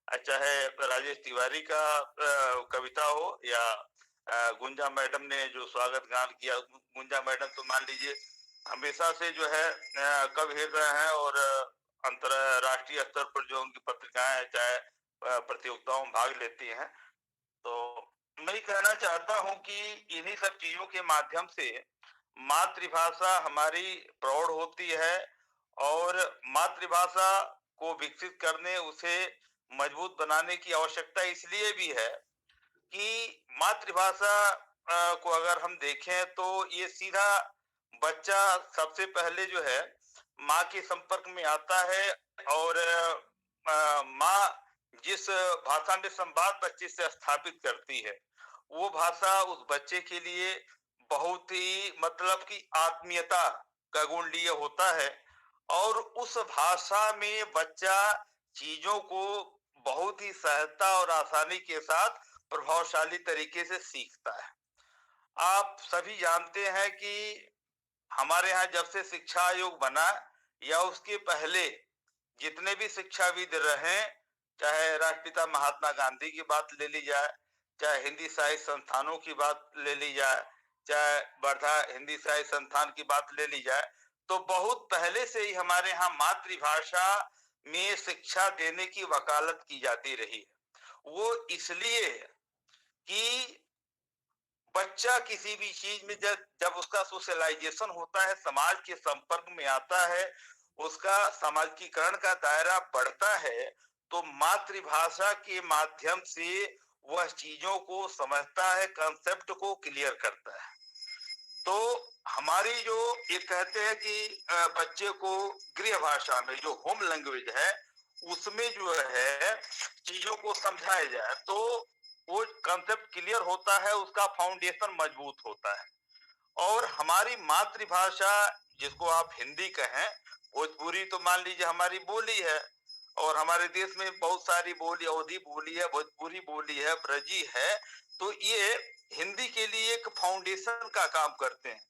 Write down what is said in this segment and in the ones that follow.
चाहे राजेश तिवारी का कविता हो या गुंजा मैडम ने जो स्वागत गान किया। गुंजा मैडम तो मान लीजिए हमेशा से जो है कवि हृदय हैं, और अंतरराष्ट्रीय स्तर पर जो उनकी पत्रिकाएं चाहे प्रतियोगिताओं में भाग लेती हैं। तो मैं ये कहना चाहता हूं कि इन्हीं सब चीजों के माध्यम से मातृभाषा हमारी प्रौढ़ होती है, और मातृभाषा को विकसित करने, उसे मजबूत बनाने की आवश्यकता इसलिए भी है कि मातृभाषा को अगर हम देखें तो ये सीधा बच्चा सबसे पहले जो है माँ के संपर्क में आता है, और माँ जिस भाषा में संवाद बच्चे से स्थापित करती है, वो भाषा उस बच्चे के लिए बहुत ही मतलब कि आत्मीयता का गुण लिए होता है, और उस भाषा में बच्चा चीजों को बहुत ही सहजता और आसानी के साथ प्रभावशाली तरीके से सीखता है। आप सभी जानते हैं कि हमारे यहाँ जब से शिक्षा आयोग बना या उसके पहले जितने भी शिक्षाविद रहे, चाहे राष्ट्रपिता महात्मा गांधी की बात ले ली जाए, चाहे हिंदी साहित्य संस्थानों की बात ले ली जाए, चाहे वर्धा हिंदी साहित्य संस्थान की बात ले ली जाए, तो बहुत पहले से ही हमारे यहाँ मातृभाषा में शिक्षा देने की वकालत की जाती रही है। वो इसलिए कि बच्चा किसी भी चीज में जब जब उसका सोशलाइजेशन होता है, समाज के संपर्क में आता है, उसका सामाजिकीकरण का दायरा बढ़ता है, तो मातृभाषा के माध्यम से वह चीजों को समझता है, कंसेप्ट को क्लियर करता है। तो हमारी जो ये कहते हैं कि बच्चे को गृह भाषा में जो होम लैंग्वेज है उसमें जो है चीजों को समझाया जाए, तो वो कंसेप्ट क्लियर होता है, उसका फाउंडेशन मजबूत होता है। और हमारी मातृभाषा जिसको आप हिंदी कहें, भोजपुरी तो मान लीजिए हमारी बोली है, और हमारे देश में बहुत सारी बोली, अवधी बोली है, भोजपुरी बोली है, ब्रजी है, तो ये हिंदी के लिए एक फाउंडेशन का काम करते हैं।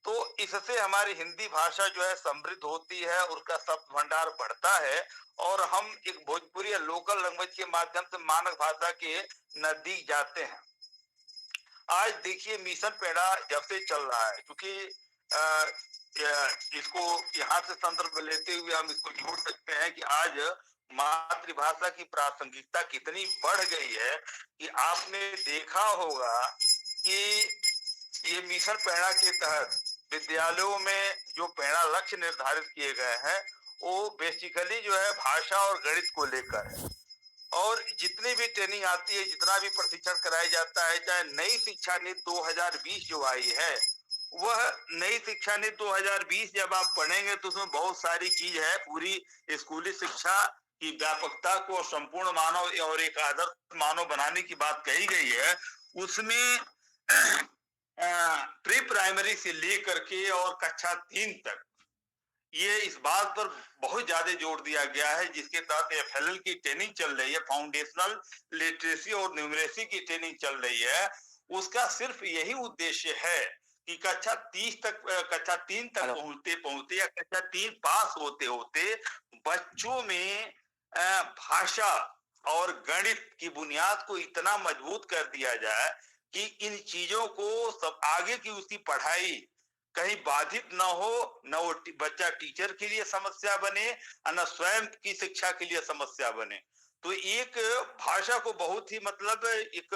तो इससे हमारी हिंदी भाषा जो है समृद्ध होती है, उसका शब्द भंडार बढ़ता है, और हम एक भोजपुरी या लोकल लैंग्वेज के माध्यम से मानक भाषा के नजदीक जाते हैं। आज देखिए मिशन पेड़ा जब से चल रहा है, क्योंकि इसको यहाँ से संदर्भ लेते हुए हम इसको जोड़ सकते हैं कि आज मातृभाषा की प्रासंगिकता कितनी बढ़ गई है कि आपने देखा होगा कि ये मिशन पेड़ा के तहत विद्यालयों में जो पेड़ा लक्ष्य निर्धारित किए गए हैं, वो बेसिकली जो है भाषा और गणित को लेकर है। और जितनी भी ट्रेनिंग आती है, जितना भी प्रशिक्षण कराया जाता है, चाहे नई शिक्षा नीति 2020 जो आई है, वह नई शिक्षा नीति 2020 जब आप पढ़ेंगे तो उसमें बहुत सारी चीज है। पूरी स्कूली शिक्षा की व्यापकता को संपूर्ण मानव और एक आदर्श मानव बनाने की बात कही गई है। उसमें प्री प्राइमरी से लेकर के और कक्षा 3 तक ये इस बात पर बहुत ज्यादा जोर दिया गया है, जिसके तहत एफएलएल की ट्रेनिंग चल रही है, फाउंडेशनल लिटरेसी और न्यूमरेसी की ट्रेनिंग चल रही है। उसका सिर्फ यही उद्देश्य है कि कक्षा 3 तक पहुंचते पहुंचते या कक्षा 3 पास होते होते बच्चों में भाषा और गणित की बुनियाद को इतना मजबूत कर दिया जाए कि इन चीजों को सब आगे की उसकी पढ़ाई कहीं बाधित न हो, न वो बच्चा टीचर के लिए समस्या बने, न स्वयं की शिक्षा के लिए समस्या बने। तो एक भाषा को बहुत ही मतलब एक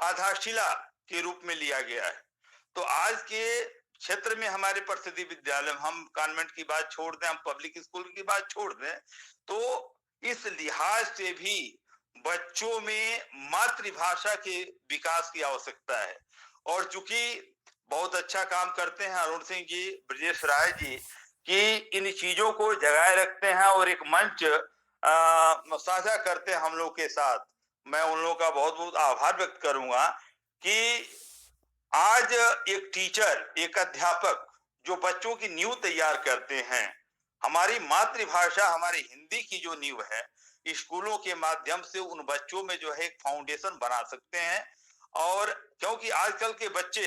आधारशिला के रूप में लिया गया है। तो आज के क्षेत्र में हमारे प्रसिद्धि विद्यालय, हम कॉन्वेंट की बात छोड़ दें, हम पब्लिक स्कूल की बात छोड़ दें, तो इस लिहाज से भी बच्चों में मातृभाषा के विकास की आवश्यकता है। और चूंकि बहुत अच्छा काम करते हैं अरुण सिंह जी, ब्रजेश राय जी, कि इन चीजों को जगाए रखते हैं और एक मंच साझा करते हैं हम लोग के साथ। मैं उन लोगों का बहुत बहुत आभार व्यक्त करूंगा कि आज एक टीचर, एक अध्यापक जो बच्चों की नींव तैयार करते हैं, हमारी मातृभाषा, हमारी हिंदी की जो नींव है, स्कूलों के माध्यम से उन बच्चों में जो है एक फाउंडेशन बना सकते हैं। और क्योंकि आजकल के बच्चे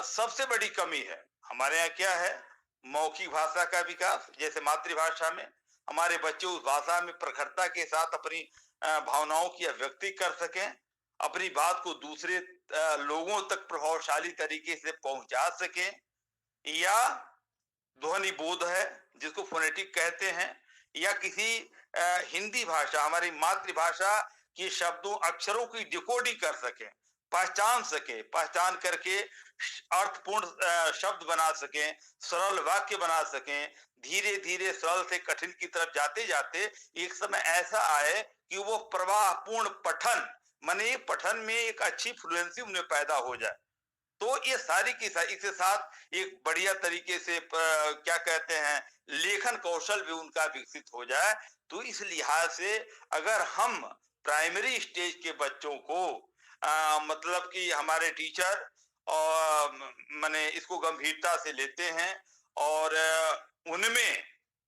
सबसे बड़ी कमी है हमारे यहाँ क्या है, मौखिक भाषा का विकास। जैसे मातृभाषा में हमारे बच्चे उस भाषा में प्रखरता के साथ अपनी भावनाओं की अभिव्यक्ति कर सकें, अपनी बात को दूसरे लोगों तक प्रभावशाली तरीके से पहुंचा सकें, या ध्वनि बोध है जिसको फोनेटिक कहते हैं, या किसी हिंदी भाषा हमारी मातृभाषा के शब्दों अक्षरों की डिकोडिंग कर सकें, पहचान करके अर्थपूर्ण शब्द बना सकें, सरल वाक्य बना सकें। धीरे धीरे सरल से कठिन की तरफ जाते जाते एक समय ऐसा आए कि वो प्रवाहपूर्ण पठन, माने पठन में एक अच्छी फ्लुएंसी उनमें पैदा हो जाए। तो ये सारी की सारी इसके साथ एक बढ़िया तरीके से क्या कहते हैं, लेखन कौशल भी उनका विकसित हो जाए। तो इस लिहाज से अगर हम प्राइमरी स्टेज के बच्चों को मतलब कि हमारे टीचर और माने इसको गंभीरता से लेते हैं और उनमें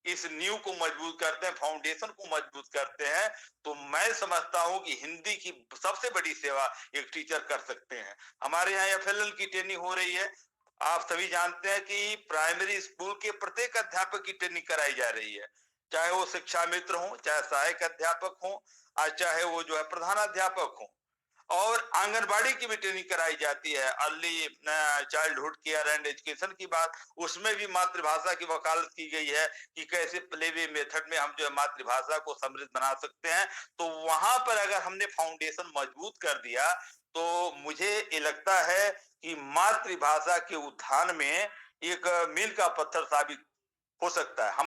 इस नींव को मजबूत करते हैं, फाउंडेशन को मजबूत करते हैं, तो मैं समझता हूं कि हिंदी की सबसे बड़ी सेवा एक टीचर कर सकते हैं। हमारे यहाँ एफएलएल की ट्रेनिंग हो रही है। आप सभी जानते हैं कि प्राइमरी स्कूल के प्रत्येक अध्यापक की ट्रेनिंग कराई जा रही है, चाहे वो शिक्षा मित्र हो, चाहे सहायक अध्यापक हो, चाहे वो जो है प्रधानाध्यापक हो। और आंगनबाड़ी की भी ट्रेनिंग कराई जाती है, early childhood care and education की बात, उसमें भी मातृभाषा की वकालत की गई है कि कैसे प्लेवे मेथड में हम जो है मातृभाषा को समृद्ध बना सकते हैं। तो वहां पर अगर हमने फाउंडेशन मजबूत कर दिया तो मुझे ये लगता है कि मातृभाषा के उत्थान में एक मील का पत्थर साबित हो सकता है। हम